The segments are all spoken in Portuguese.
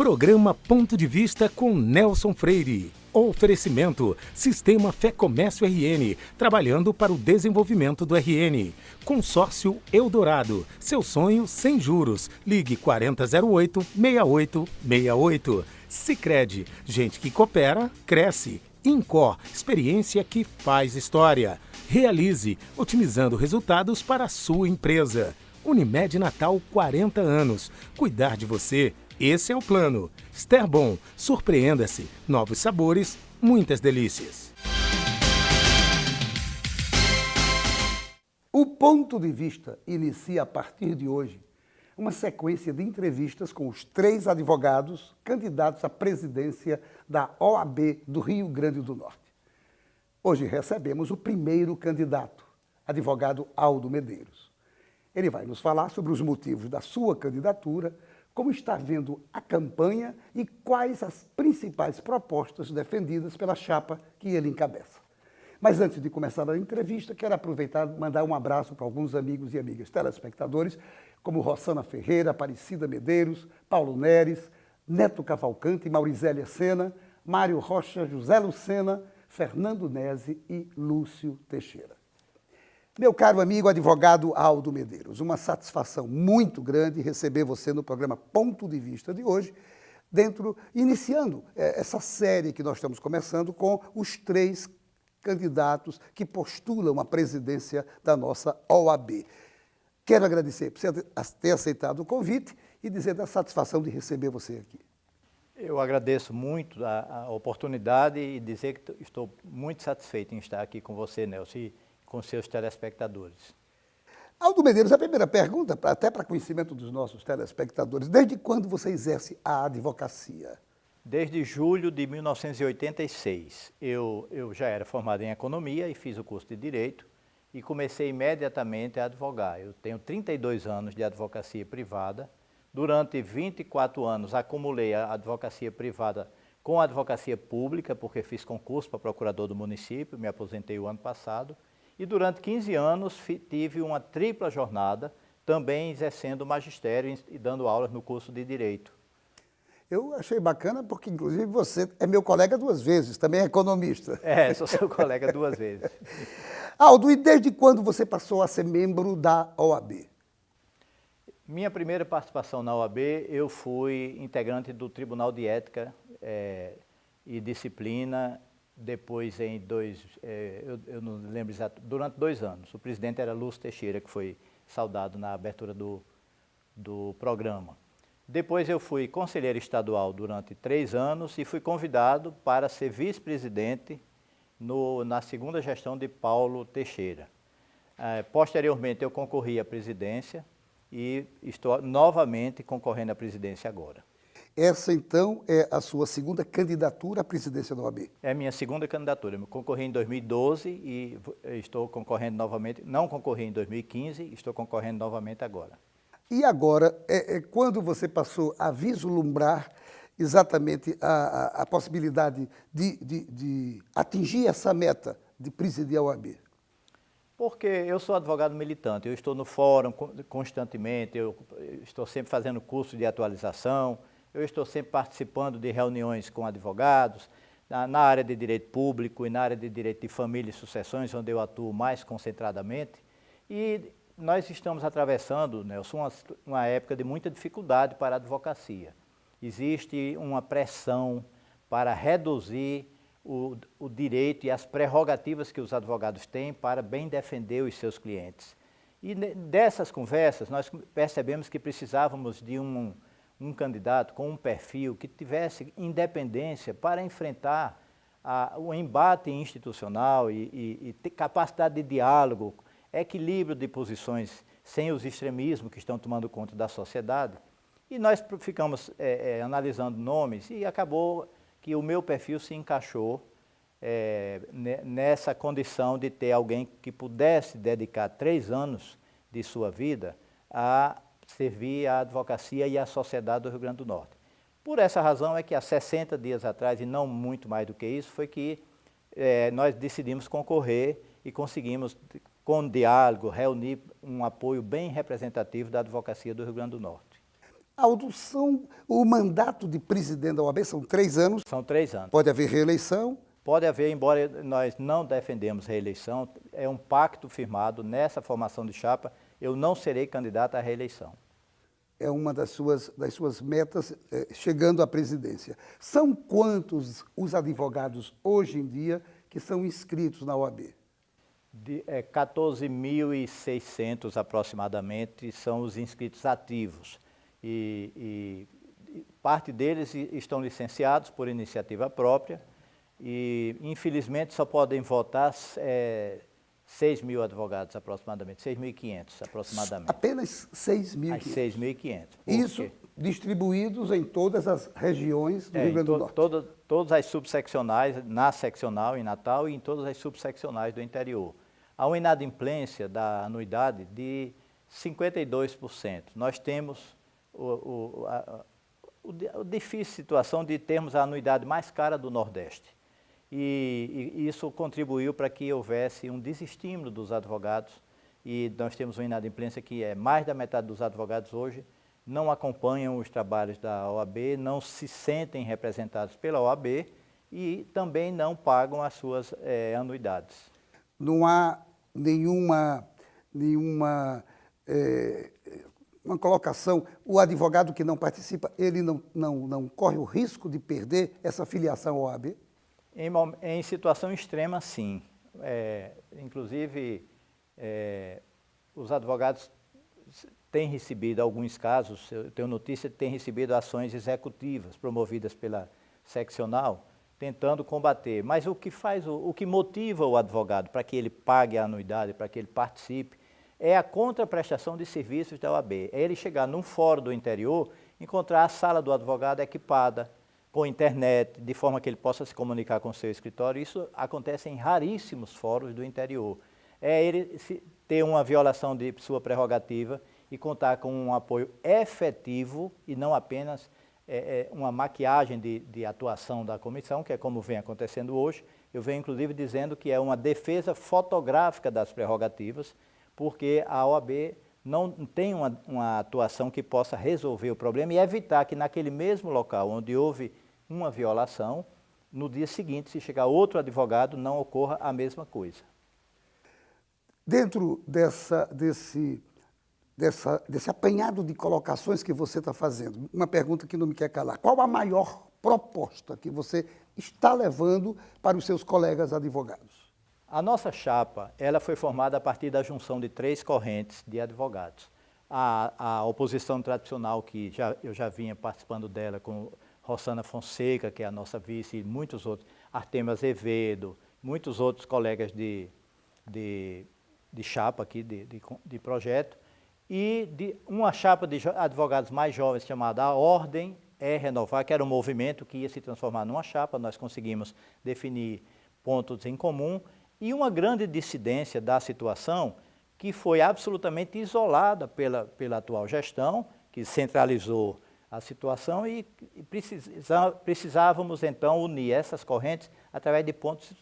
Programa Ponto de Vista com Nelson Freire. Oferecimento: Sistema Fé Comércio RN, trabalhando para o desenvolvimento do RN. Consórcio Eldorado, seu sonho sem juros. Ligue 4008-6868. Sicredi, gente que coopera, cresce. Incor, experiência que faz história. Realize, otimizando resultados para a sua empresa. Unimed Natal, 40 anos. Cuidar de você, esse é o plano. Sterbon, surpreenda-se. Novos sabores, muitas delícias. O Ponto de Vista inicia a partir de hoje uma sequência de entrevistas com os 3 advogados candidatos à presidência da OAB do Rio Grande do Norte. Hoje recebemos o primeiro candidato, advogado Aldo Medeiros. Ele vai nos falar sobre os motivos da sua candidatura, como está vendo a campanha e quais as principais propostas defendidas pela chapa que ele encabeça. Mas antes de começar a entrevista, quero aproveitar e mandar um abraço para alguns amigos e amigas telespectadores, como Rossana Ferreira, Aparecida Medeiros, Paulo Neres, Neto Cavalcante, Maurizélia Sena, Mário Rocha, José Lucena, Fernando Nese e Lúcio Teixeira. Meu caro amigo advogado Aldo Medeiros, uma satisfação muito grande receber você no programa Ponto de Vista de hoje, iniciando essa série que nós estamos começando com os 3 candidatos que postulam a presidência da nossa OAB. Quero agradecer por você ter aceitado o convite e dizer da satisfação de receber você aqui. Eu agradeço muito a oportunidade e dizer que estou muito satisfeito em estar aqui com você, Nelson, e com seus telespectadores. Aldo Medeiros, a primeira pergunta, até para conhecimento dos nossos telespectadores, desde quando você exerce a advocacia? Desde julho de 1986. Eu já era formado em economia e fiz o curso de Direito e comecei imediatamente a advogar. Eu tenho 32 anos de advocacia privada. Durante 24 anos acumulei a advocacia privada com a advocacia pública, porque fiz concurso para procurador do município, me aposentei o ano passado. E durante 15 anos tive uma tripla jornada, também exercendo magistério e dando aulas no curso de Direito. Eu achei bacana porque, inclusive, você é meu colega 2 vezes, também é economista. Sou seu colega 2 vezes. Aldo, e desde quando você passou a ser membro da OAB? Minha primeira participação na OAB, eu fui integrante do Tribunal de Ética e Disciplina. Depois, eu não lembro exato, durante 2 anos. O presidente era Lúcio Teixeira, que foi saudado na abertura do programa. Depois eu fui conselheiro estadual durante 3 anos e fui convidado para ser vice-presidente na segunda gestão de Paulo Teixeira. Posteriormente eu concorri à presidência e estou novamente concorrendo à presidência agora. Essa, então, é a sua segunda candidatura à presidência da OAB? É a minha segunda candidatura. Eu concorri em 2012 e estou concorrendo novamente. Não concorri em 2015, estou concorrendo novamente agora. E agora, quando você passou a vislumbrar exatamente a possibilidade de atingir essa meta de presidir a OAB? Porque eu sou advogado militante, eu estou no fórum constantemente, eu estou sempre fazendo curso de atualização, eu estou sempre participando de reuniões com advogados, na área de direito público e na área de direito de família e sucessões, onde eu atuo mais concentradamente. E nós estamos atravessando, Nelson, uma época de muita dificuldade para a advocacia. Existe uma pressão para reduzir o direito e as prerrogativas que os advogados têm para bem defender os seus clientes. E dessas conversas, nós percebemos que precisávamos de um candidato com um perfil que tivesse independência para enfrentar o embate institucional e ter capacidade de diálogo, equilíbrio de posições sem os extremismos que estão tomando conta da sociedade. E nós ficamos analisando nomes e acabou que o meu perfil se encaixou nessa condição de ter alguém que pudesse dedicar 3 anos de sua vida a servir à advocacia e à sociedade do Rio Grande do Norte. Por essa razão é que há 60 dias atrás, e não muito mais do que isso, foi que nós decidimos concorrer e conseguimos, com diálogo, reunir um apoio bem representativo da advocacia do Rio Grande do Norte. Aldo, o mandato de presidente da OAB são 3 anos, São 3 anos. pode haver reeleição. Pode haver, embora nós não defendemos reeleição, é um pacto firmado nessa formação de chapa, eu não serei candidato à reeleição. É uma das suas metas chegando à presidência. São quantos os advogados hoje em dia que são inscritos na OAB? 14.600 aproximadamente são os inscritos ativos e parte deles estão licenciados por iniciativa própria e infelizmente só podem votar 6.000 advogados aproximadamente, 6.500 aproximadamente. Apenas 6.000. 6.500. Isso distribuídos em todas as regiões do Rio Grande do Norte. Todas as subseccionais, na seccional em Natal e em todas as subseccionais do interior. Há uma inadimplência da anuidade de 52%. Nós temos a difícil situação de termos a anuidade mais cara do Nordeste. E isso contribuiu para que houvesse um desestímulo dos advogados e nós temos uma inadimplência que é mais da metade dos advogados hoje não acompanham os trabalhos da OAB, não se sentem representados pela OAB e também não pagam as suas anuidades. Não há nenhuma uma colocação, o advogado que não participa, ele não corre o risco de perder essa filiação à OAB? Em situação extrema, sim. Inclusive, os advogados têm recebido, alguns casos, eu tenho notícia, têm recebido ações executivas promovidas pela seccional, tentando combater. Mas o que motiva o advogado para que ele pague a anuidade, para que ele participe, é a contraprestação de serviços da OAB. É ele chegar num fórum do interior, encontrar a sala do advogado equipada, com internet, de forma que ele possa se comunicar com o seu escritório. Isso acontece em raríssimos fóruns do interior. É ele ter uma violação de sua prerrogativa e contar com um apoio efetivo e não apenas uma maquiagem de atuação da comissão, que é como vem acontecendo hoje. Eu venho, inclusive, dizendo que é uma defesa fotográfica das prerrogativas, porque a OAB não tem uma atuação que possa resolver o problema e evitar que naquele mesmo local onde houve uma violação, no dia seguinte, se chegar outro advogado, não ocorra a mesma coisa. Dentro desse apanhado de colocações que você está fazendo, uma pergunta que não me quer calar. Qual a maior proposta que você está levando para os seus colegas advogados? A nossa chapa, ela foi formada a partir da junção de 3 correntes de advogados. A oposição tradicional, que eu já vinha participando dela com Rossana Fonseca, que é a nossa vice, e muitos outros, Artemio Azevedo, muitos outros colegas de chapa aqui, de projeto, e de uma chapa de advogados mais jovens chamada A Ordem é Renovar, que era um movimento que ia se transformar numa chapa. Nós conseguimos definir pontos em comum, e uma grande dissidência da situação que foi absolutamente isolada pela atual gestão, que centralizou a situação e precisávamos então unir essas correntes através de pontos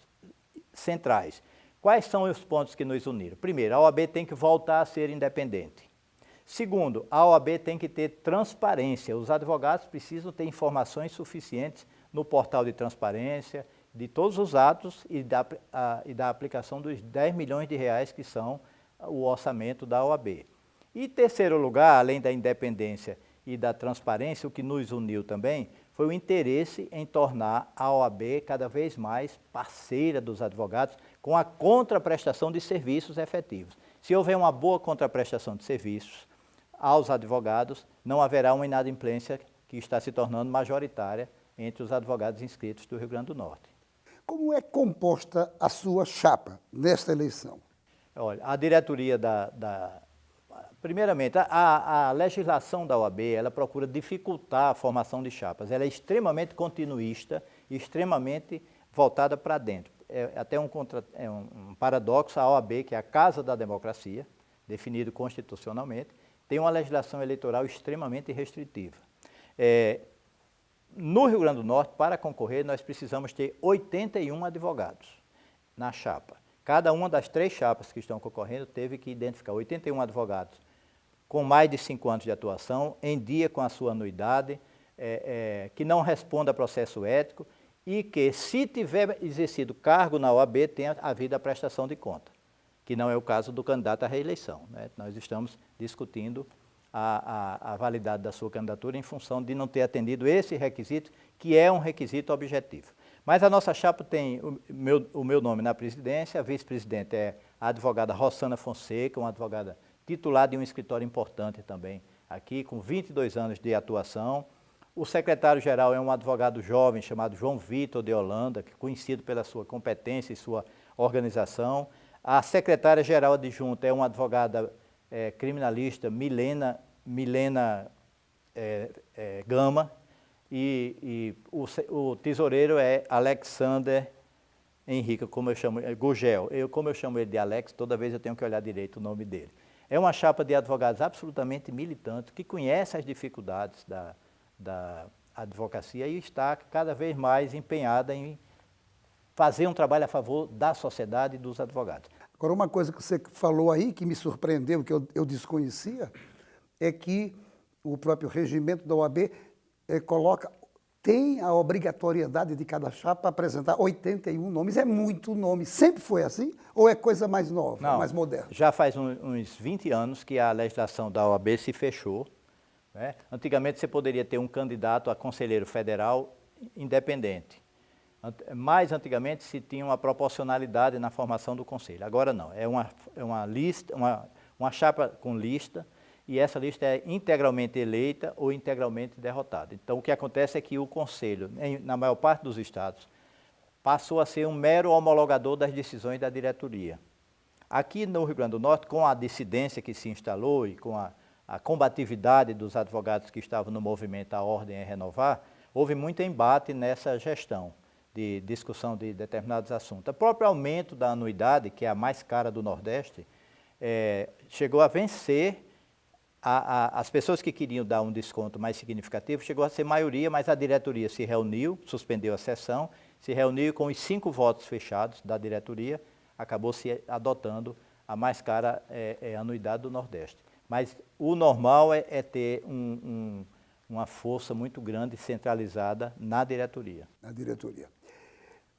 centrais. Quais são os pontos que nos uniram? Primeiro, a OAB tem que voltar a ser independente. Segundo, a OAB tem que ter transparência. Os advogados precisam ter informações suficientes no portal de transparência, de todos os atos e da aplicação dos 10 milhões de reais que são o orçamento da OAB. E terceiro lugar, além da independência e da transparência, o que nos uniu também foi o interesse em tornar a OAB cada vez mais parceira dos advogados com a contraprestação de serviços efetivos. Se houver uma boa contraprestação de serviços aos advogados, não haverá uma inadimplência que está se tornando majoritária entre os advogados inscritos do Rio Grande do Norte. Como é composta a sua chapa nesta eleição? Olha, a diretoria primeiramente, a legislação da OAB, ela procura dificultar a formação de chapas. Ela é extremamente continuista e extremamente voltada para dentro. É até um paradoxo, a OAB, que é a Casa da Democracia, definido constitucionalmente, tem uma legislação eleitoral extremamente restritiva. No Rio Grande do Norte, para concorrer, nós precisamos ter 81 advogados na chapa. Cada uma das 3 chapas que estão concorrendo teve que identificar 81 advogados com mais de 5 anos de atuação, em dia com a sua anuidade, que não responda a processo ético e que, se tiver exercido cargo na OAB, tenha havido a prestação de conta, que não é o caso do candidato à reeleição, né? Nós estamos discutindo a validade da sua candidatura em função de não ter atendido esse requisito, que é um requisito objetivo. Mas a nossa chapa tem o meu nome na presidência, a vice-presidente é a advogada Rossana Fonseca, uma advogada titular de um escritório importante também aqui, com 22 anos de atuação. O secretário-geral é um advogado jovem chamado João Vitor de Holanda, que é conhecido pela sua competência e sua organização. A secretária-geral adjunta é uma advogada criminalista, Milena Gama, e o tesoureiro é Alexander Henrique, como eu chamo, Gugel. Como eu chamo ele de Alex, toda vez eu tenho que olhar direito o nome dele. É uma chapa de advogados absolutamente militantes, que conhece as dificuldades da advocacia e está cada vez mais empenhada em fazer um trabalho a favor da sociedade e dos advogados. Agora, uma coisa que você falou aí, que me surpreendeu, que eu desconhecia, é que o próprio regimento da OAB tem a obrigatoriedade de cada chapa apresentar 81 nomes. É muito nome. Sempre foi assim? Ou é coisa mais nova, Não, mais moderna? Já faz uns 20 anos que a legislação da OAB se fechou, né? Antigamente você poderia ter um candidato a conselheiro federal independente. Mais antigamente se tinha uma proporcionalidade na formação do conselho. Agora não, é uma lista, uma chapa com lista, e essa lista é integralmente eleita ou integralmente derrotada. Então, o que acontece é que o Conselho, na maior parte dos estados, passou a ser um mero homologador das decisões da diretoria. Aqui no Rio Grande do Norte, com a dissidência que se instalou e com a combatividade dos advogados que estavam no movimento A Ordem é Renovar, houve muito embate nessa gestão de discussão de determinados assuntos. O próprio aumento da anuidade, que é a mais cara do Nordeste, chegou a vencer as pessoas que queriam dar um desconto mais significativo, chegou a ser maioria, mas a diretoria se reuniu, suspendeu a sessão, se reuniu com os 5 votos fechados da diretoria, acabou se adotando a mais cara anuidade do Nordeste. Mas o normal é ter uma força muito grande centralizada na diretoria. Na diretoria.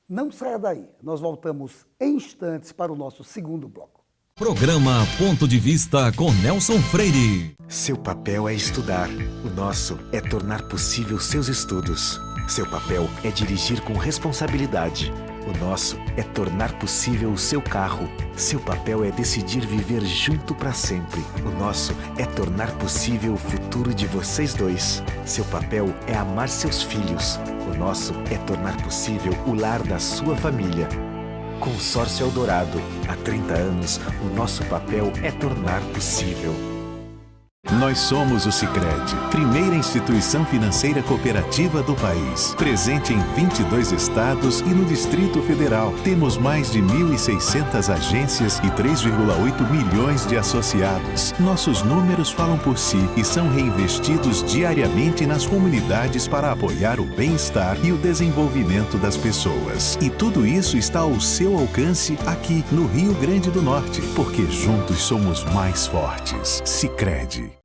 Não saia daí, nós voltamos em instantes para o nosso segundo bloco. Programa Ponto de Vista com Nelson Freire. Seu papel é estudar, o nosso é tornar possível seus estudos. Seu papel é dirigir com responsabilidade, o nosso é tornar possível o seu carro. Seu papel é decidir viver junto para sempre, o nosso é tornar possível o futuro de vocês dois. Seu papel é amar seus filhos, o nosso é tornar possível o lar da sua família. Consórcio Eldorado. Há 30 anos, o nosso papel é tornar possível. Nós somos o Sicredi, primeira instituição financeira cooperativa do país. Presente em 22 estados e no Distrito Federal. Temos mais de 1.600 agências e 3,8 milhões de associados. Nossos números falam por si e são reinvestidos diariamente nas comunidades para apoiar o bem-estar e o desenvolvimento das pessoas. E tudo isso está ao seu alcance aqui no Rio Grande do Norte, porque juntos somos mais fortes. Sicredi.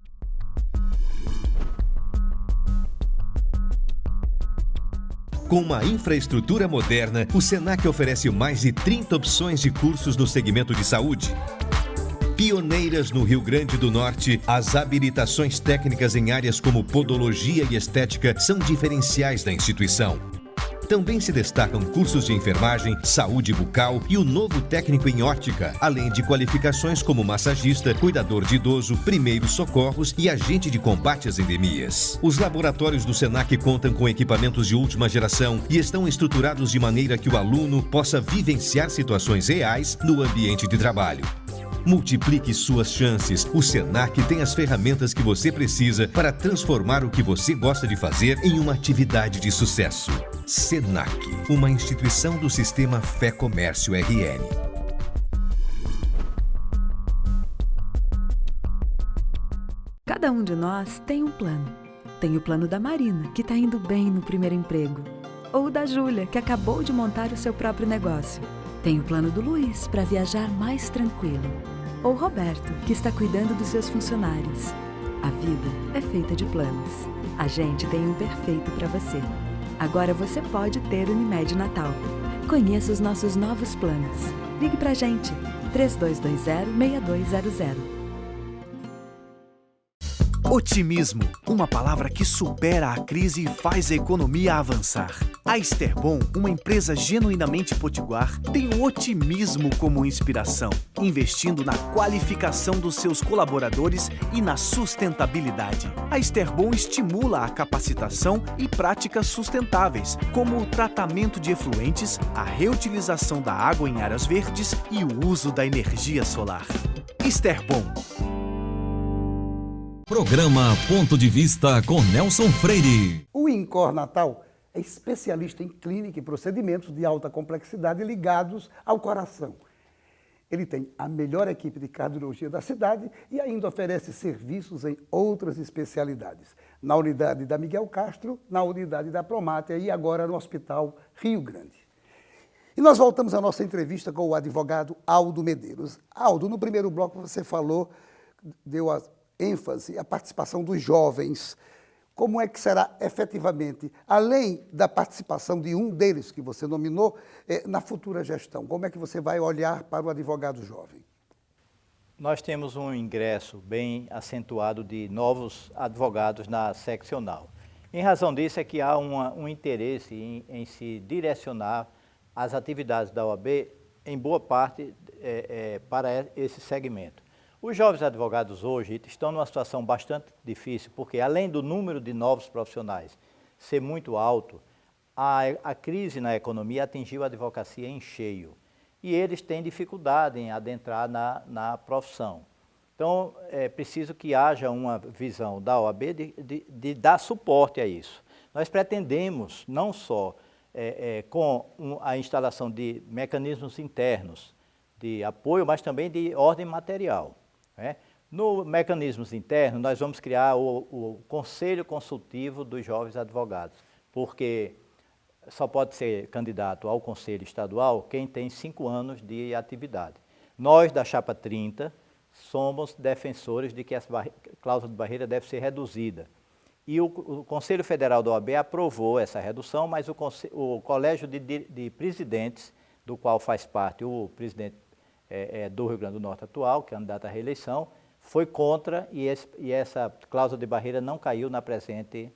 Com uma infraestrutura moderna, o Senac oferece mais de 30 opções de cursos no segmento de saúde. Pioneiras no Rio Grande do Norte, as habilitações técnicas em áreas como podologia e estética são diferenciais da instituição. Também se destacam cursos de enfermagem, saúde bucal e o novo técnico em óptica, além de qualificações como massagista, cuidador de idoso, primeiros socorros e agente de combate às endemias. Os laboratórios do Senac contam com equipamentos de última geração e estão estruturados de maneira que o aluno possa vivenciar situações reais no ambiente de trabalho. Multiplique suas chances. O Senac tem as ferramentas que você precisa para transformar o que você gosta de fazer em uma atividade de sucesso. Senac, uma instituição do Sistema Fé Comércio RN. Cada um de nós tem um plano. Tem o plano da Marina, que está indo bem no primeiro emprego. Ou o da Júlia, que acabou de montar o seu próprio negócio. Tem o plano do Luiz, para viajar mais tranquilo. Ou Roberto, que está cuidando dos seus funcionários. A vida é feita de planos. A gente tem um perfeito para você. Agora você pode ter Unimed Natal. Conheça os nossos novos planos. Ligue pra gente, 3220-6200. Otimismo, uma palavra que supera a crise e faz a economia avançar. A Esterbom, uma empresa genuinamente potiguar, tem o otimismo como inspiração, investindo na qualificação dos seus colaboradores e na sustentabilidade. A Esterbom estimula a capacitação e práticas sustentáveis, como o tratamento de efluentes, a reutilização da água em áreas verdes e o uso da energia solar. Esterbom. Programa Ponto de Vista com Nelson Freire. O INCOR Natal é especialista em clínica e procedimentos de alta complexidade ligados ao coração. Ele tem a melhor equipe de cardiologia da cidade e ainda oferece serviços em outras especialidades. Na unidade da Miguel Castro, na unidade da Promátea e agora no Hospital Rio Grande. E nós voltamos à nossa entrevista com o advogado Aldo Medeiros. Aldo, no primeiro bloco você falou, deu a ênfase à participação dos jovens. Como é que será efetivamente, além da participação de um deles que você nominou, na futura gestão? Como é que você vai olhar para o advogado jovem? Nós temos um ingresso bem acentuado de novos advogados na seccional. Em razão disso é que há um interesse em se direcionar as atividades da OAB, em boa parte, para esse segmento. Os jovens advogados hoje estão numa situação bastante difícil, porque além do número de novos profissionais ser muito alto, a crise na economia atingiu a advocacia em cheio. E eles têm dificuldade em adentrar na profissão. Então, é preciso que haja uma visão da OAB de dar suporte a isso. Nós pretendemos, não só com a instalação de mecanismos internos de apoio, mas também de ordem material. No mecanismos internos, nós vamos criar o Conselho Consultivo dos Jovens Advogados, porque só pode ser candidato ao Conselho Estadual quem tem 5 anos de atividade. Nós, da Chapa 30, somos defensores de que a cláusula de barreira deve ser reduzida. E o Conselho Federal da OAB aprovou essa redução, mas o Colégio de Presidentes, do qual faz parte o presidente do Rio Grande do Norte atual, candidato à reeleição, foi contra e essa cláusula de barreira não caiu na presente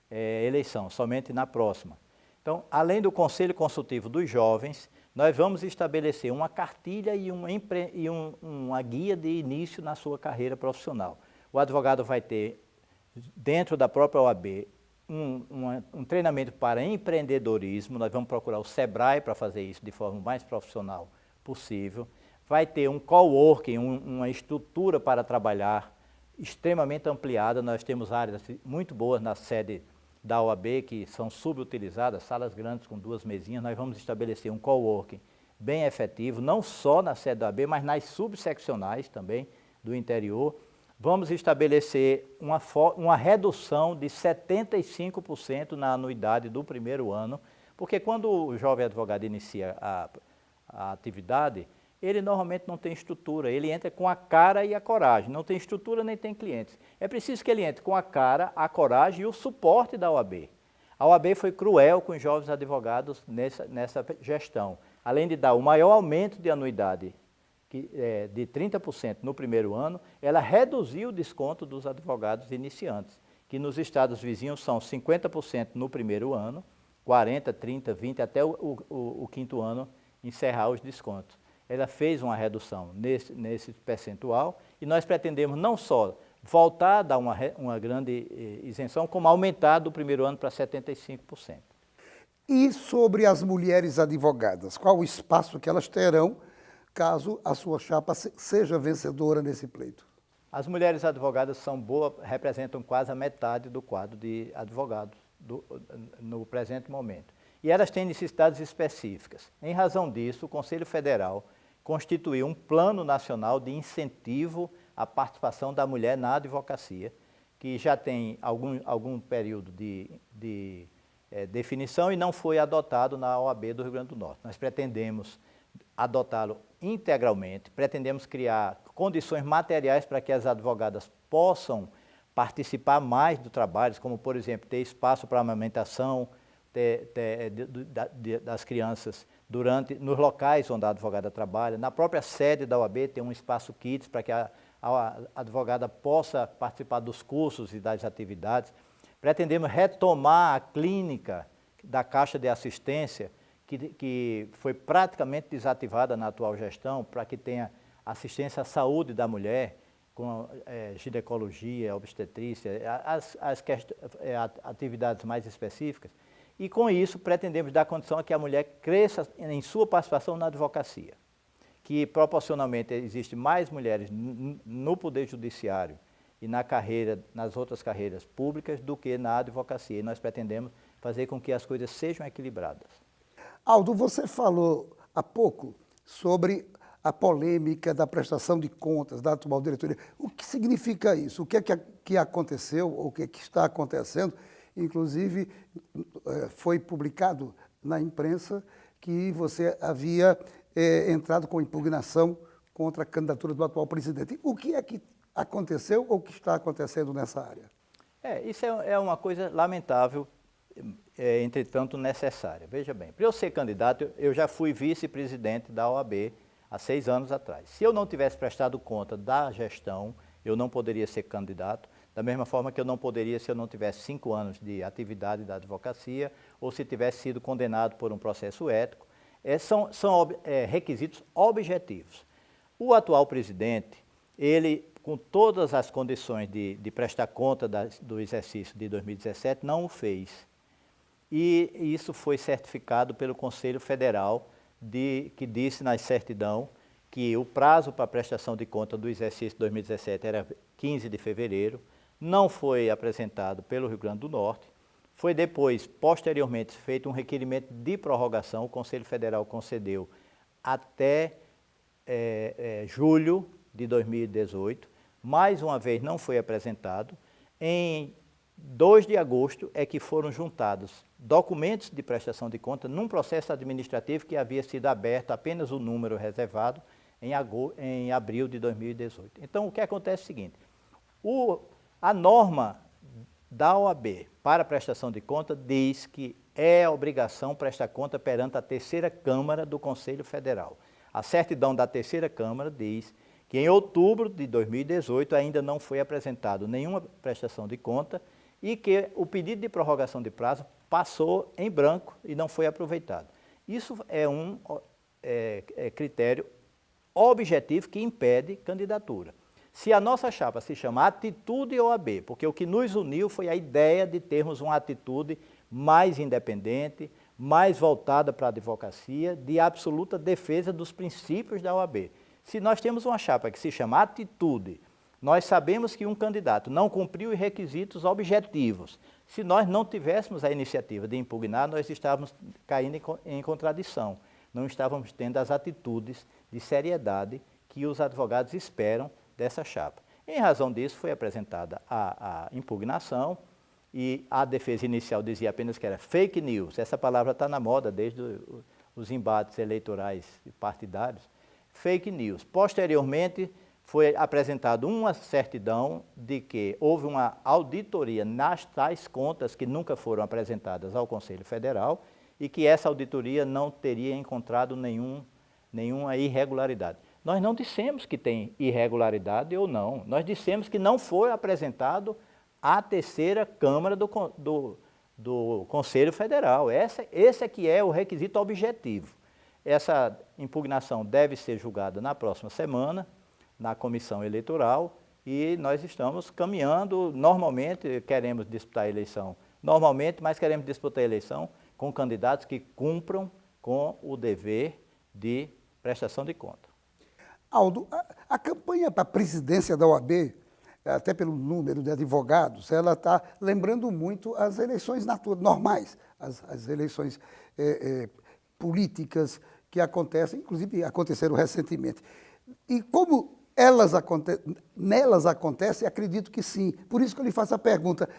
eleição, somente na próxima. Então, além do Conselho Consultivo dos Jovens, nós vamos estabelecer uma cartilha e uma guia de início na sua carreira profissional. O advogado vai ter, dentro da própria OAB, um treinamento para empreendedorismo. Nós vamos procurar o SEBRAE para fazer isso de forma mais profissional possível. Vai ter um coworking, uma estrutura para trabalhar extremamente ampliada. Nós temos áreas muito boas na sede da OAB que são subutilizadas, salas grandes com 2 mesinhas. Nós vamos estabelecer um coworking bem efetivo, não só na sede da OAB, mas nas subseccionais também do interior. Vamos estabelecer uma redução de 75% na anuidade do primeiro ano, porque quando o jovem advogado inicia a atividade, ele normalmente não tem estrutura, ele entra com a cara e a coragem, não tem estrutura nem tem clientes. É preciso que ele entre com a cara, a coragem e o suporte da OAB. A OAB foi cruel com os jovens advogados nessa gestão. Além de dar o maior aumento de anuidade, de 30% no primeiro ano, ela reduziu o desconto dos advogados iniciantes, que nos estados vizinhos são 50% no primeiro ano, 40%, 30%, 20% até o 5º ano encerrar os descontos. Ela fez uma redução nesse percentual e nós pretendemos não só voltar a dar uma grande isenção, como aumentar do primeiro ano para 75%. E sobre as mulheres advogadas, qual o espaço que elas terão caso a sua chapa seja vencedora nesse pleito? As mulheres advogadas representam quase a metade do quadro de advogados no presente momento. E elas têm necessidades específicas. Em razão disso, o Conselho Federal constituiu um plano nacional de incentivo à participação da mulher na advocacia, que já tem algum período de definição e não foi adotado na OAB do Rio Grande do Norte. Nós pretendemos adotá-lo integralmente, pretendemos criar condições materiais para que as advogadas possam participar mais do trabalho, como, por exemplo, ter espaço para amamentação das crianças nos locais onde a advogada trabalha. Na própria sede da OAB tem um espaço Kids para que a advogada possa participar dos cursos e das atividades. Pretendemos retomar a clínica da Caixa de Assistência, que foi praticamente desativada na atual gestão, para que tenha assistência à saúde da mulher, com ginecologia, obstetrícia, as atividades mais específicas. E com isso pretendemos dar condição a que a mulher cresça em sua participação na advocacia, que proporcionalmente existem mais mulheres no Poder Judiciário e nas outras carreiras públicas do que na advocacia. E nós pretendemos fazer com que as coisas sejam equilibradas. Aldo, você falou há pouco sobre a polêmica da prestação de contas da atual diretoria. O que significa isso? O que é que aconteceu, ou o que é que está acontecendo? Inclusive, foi publicado na imprensa que você havia entrado com impugnação contra a candidatura do atual presidente. O que é que aconteceu ou o que está acontecendo nessa área? Isso é uma coisa lamentável, entretanto necessária. Veja bem, para eu ser candidato, eu já fui vice-presidente da OAB há 6 anos atrás. Se eu não tivesse prestado conta da gestão, eu não poderia ser candidato, da mesma forma que eu não poderia se eu não tivesse 5 anos de atividade da advocacia ou se tivesse sido condenado por um processo ético. São requisitos objetivos. O atual presidente, ele, com todas as condições de prestar conta do exercício de 2017, não o fez. E isso foi certificado pelo Conselho Federal, que disse na certidão que o prazo para prestação de conta do exercício de 2017 era 15 de fevereiro, não foi apresentado pelo Rio Grande do Norte, foi depois, posteriormente, feito um requerimento de prorrogação, o Conselho Federal concedeu até julho de 2018, mais uma vez não foi apresentado. Em 2 de agosto é que foram juntados documentos de prestação de conta num processo administrativo que havia sido aberto apenas o número reservado em abril de 2018. Então, o que acontece é o seguinte, a norma da OAB para prestação de conta diz que é obrigação prestar conta perante a 3ª Câmara do Conselho Federal. A certidão da 3ª Câmara diz que em outubro de 2018 ainda não foi apresentado nenhuma prestação de conta e que o pedido de prorrogação de prazo passou em branco e não foi aproveitado. Isso é um critério objetivo que impede candidatura. Se a nossa chapa se chama Atitude OAB, porque o que nos uniu foi a ideia de termos uma atitude mais independente, mais voltada para a advocacia, de absoluta defesa dos princípios da OAB. Se nós temos uma chapa que se chama Atitude, nós sabemos que um candidato não cumpriu os requisitos objetivos. Se nós não tivéssemos a iniciativa de impugnar, nós estávamos caindo em contradição. Não estávamos tendo as atitudes de seriedade que os advogados esperam dessa chapa. Em razão disso, foi apresentada a impugnação e a defesa inicial dizia apenas que era fake news. Essa palavra está na moda desde os embates eleitorais e partidários. Fake news. Posteriormente, foi apresentada uma certidão de que houve uma auditoria nas tais contas que nunca foram apresentadas ao Conselho Federal e que essa auditoria não teria encontrado nenhuma irregularidade. Nós não dissemos que tem irregularidade ou não, nós dissemos que não foi apresentado à 3ª Câmara do Conselho Federal. Esse é que é o requisito objetivo. Essa impugnação deve ser julgada na próxima semana, na comissão eleitoral, e nós estamos caminhando, normalmente queremos disputar a eleição, mas queremos disputar a eleição com candidatos que cumpram com o dever de prestação de conta. Aldo, a campanha para a presidência da OAB, até pelo número de advogados, ela está lembrando muito as eleições normais, as eleições políticas que acontecem, inclusive aconteceram recentemente. E como nelas acontece, acredito que sim. Por isso que eu lhe faço a pergunta,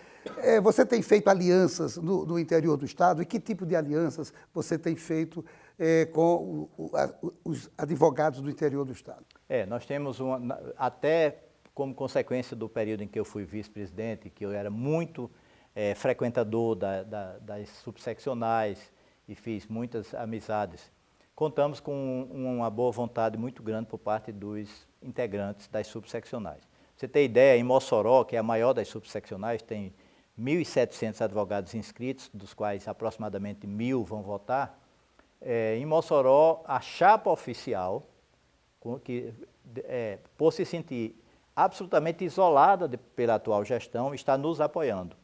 você tem feito alianças no interior do Estado? E que tipo de alianças você tem feito com os advogados do interior do Estado? Nós temos até como consequência do período em que eu fui vice-presidente, que eu era muito frequentador das subseccionais e fiz muitas amizades, contamos com uma boa vontade muito grande por parte dos integrantes das subseccionais. Pra você ter ideia, em Mossoró, que é a maior das subseccionais, tem 1.700 advogados inscritos, dos quais aproximadamente 1.000 vão votar. Em Mossoró, a chapa oficial, por se sentir absolutamente isolada pela atual gestão, está nos apoiando.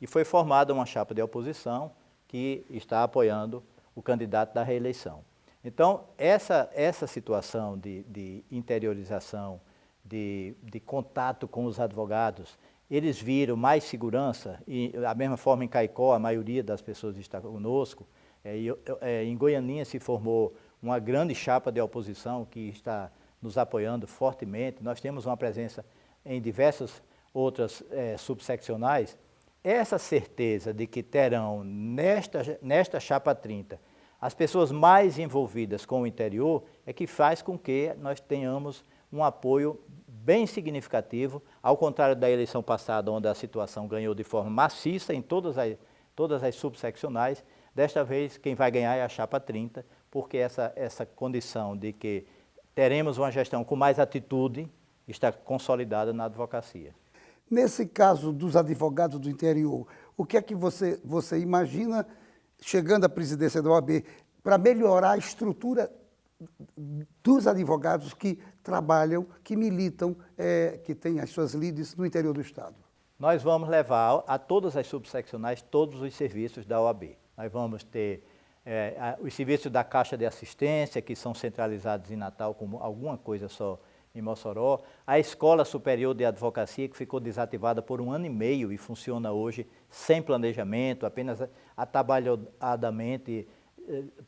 E foi formada uma chapa de oposição que está apoiando o candidato da reeleição. Então, essa situação de interiorização, de contato com os advogados, eles viram mais segurança, e da mesma forma em Caicó, a maioria das pessoas está conosco. Em Goianinha se formou uma grande chapa de oposição que está nos apoiando fortemente. Nós temos uma presença em diversas outras subseccionais. Essa certeza de que terão nesta chapa 30 as pessoas mais envolvidas com o interior é que faz com que nós tenhamos um apoio bem significativo, ao contrário da eleição passada, onde a situação ganhou de forma maciça em todas as subseccionais. Desta vez, quem vai ganhar é a chapa 30, porque essa condição de que teremos uma gestão com mais atitude está consolidada na advocacia. Nesse caso dos advogados do interior, o que é que você imagina chegando à presidência da OAB para melhorar a estrutura dos advogados que trabalham, que militam, que têm as suas lides no interior do Estado? Nós vamos levar a todas as subseccionais todos os serviços da OAB. Nós vamos ter os serviços da Caixa de Assistência, que são centralizados em Natal, com alguma coisa só em Mossoró. A Escola Superior de Advocacia, que ficou desativada por 1 ano e meio e funciona hoje sem planejamento, apenas atabalhadamente,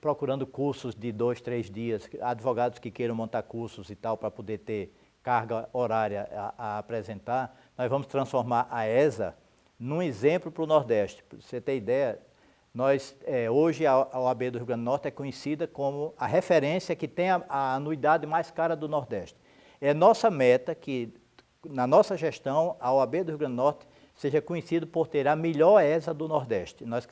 procurando cursos de 2, 3 dias, advogados que queiram montar cursos e tal, para poder ter carga horária a apresentar. Nós vamos transformar a ESA num exemplo para o Nordeste. Para você ter ideia, hoje a OAB do Rio Grande do Norte é conhecida como a referência que tem a anuidade mais cara do Nordeste. É nossa meta que, na nossa gestão, a OAB do Rio Grande do Norte seja conhecida por ter a melhor ESA do Nordeste. Nós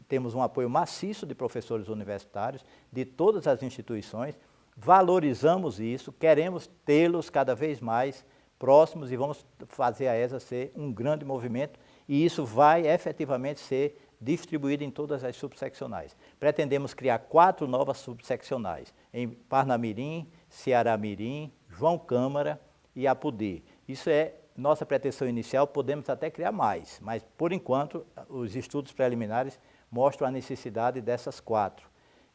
temos um apoio maciço de professores universitários, de todas as instituições, valorizamos isso, queremos tê-los cada vez mais próximos e vamos fazer a ESA ser um grande movimento, e isso vai efetivamente ser distribuído em todas as subseccionais. Pretendemos criar 4 novas subseccionais, em Parnamirim, Ceará-Mirim, João Câmara e Apodi. Isso é nossa pretensão inicial, podemos até criar mais, mas por enquanto os estudos preliminares mostram a necessidade dessas 4.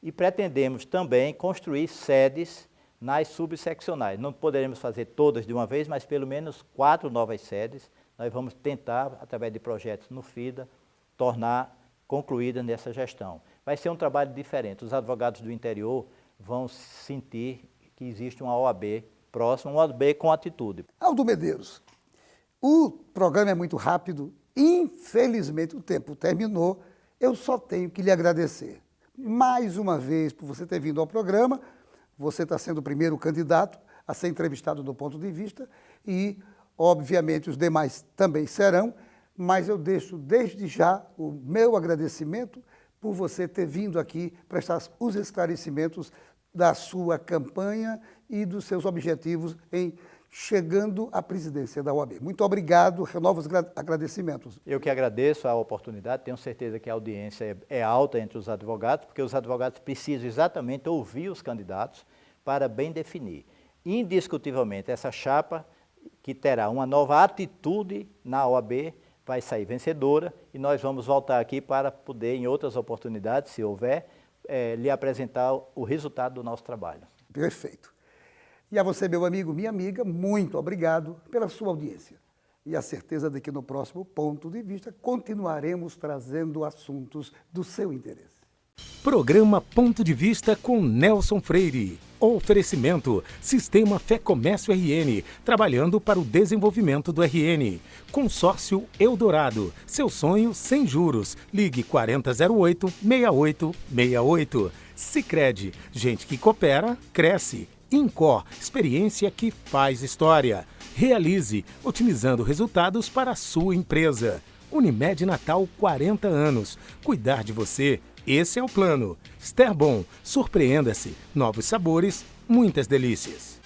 E pretendemos também construir sedes nas subseccionais. Não poderemos fazer todas de uma vez, mas pelo menos 4 novas sedes. Nós vamos tentar, através de projetos no FIDA, tornar concluída nessa gestão. Vai ser um trabalho diferente. Os advogados do interior vão sentir que existe uma OAB próxima, uma OAB com atitude. Aldo Medeiros, o programa é muito rápido, infelizmente o tempo terminou, eu só tenho que lhe agradecer. Mais uma vez por você ter vindo ao programa, você está sendo o primeiro candidato a ser entrevistado do ponto de vista e, obviamente, os demais também serão, mas eu deixo desde já o meu agradecimento por você ter vindo aqui prestar os esclarecimentos da sua campanha e dos seus objetivos em chegando à presidência da OAB. Muito obrigado, renovo os agradecimentos. Eu que agradeço a oportunidade, tenho certeza que a audiência é alta entre os advogados, porque os advogados precisam exatamente ouvir os candidatos para bem definir. Indiscutivelmente, essa chapa que terá uma nova atitude na OAB vai sair vencedora e nós vamos voltar aqui para poder, em outras oportunidades, se houver, lhe apresentar o resultado do nosso trabalho. Perfeito. E a você, meu amigo, minha amiga, muito obrigado pela sua audiência. E a certeza de que no próximo ponto de vista continuaremos trazendo assuntos do seu interesse. Programa Ponto de Vista com Nelson Freire. Oferecimento: Sistema Fé Comércio RN, trabalhando para o desenvolvimento do RN. Consórcio Eldorado, seu sonho sem juros. Ligue 4008-6868. Sicredi, gente que coopera, cresce. Incor, experiência que faz história. Realize, otimizando resultados para a sua empresa. Unimed Natal, 40 anos. Cuidar de você, esse é o plano. Esterbon, surpreenda-se. Novos sabores, muitas delícias.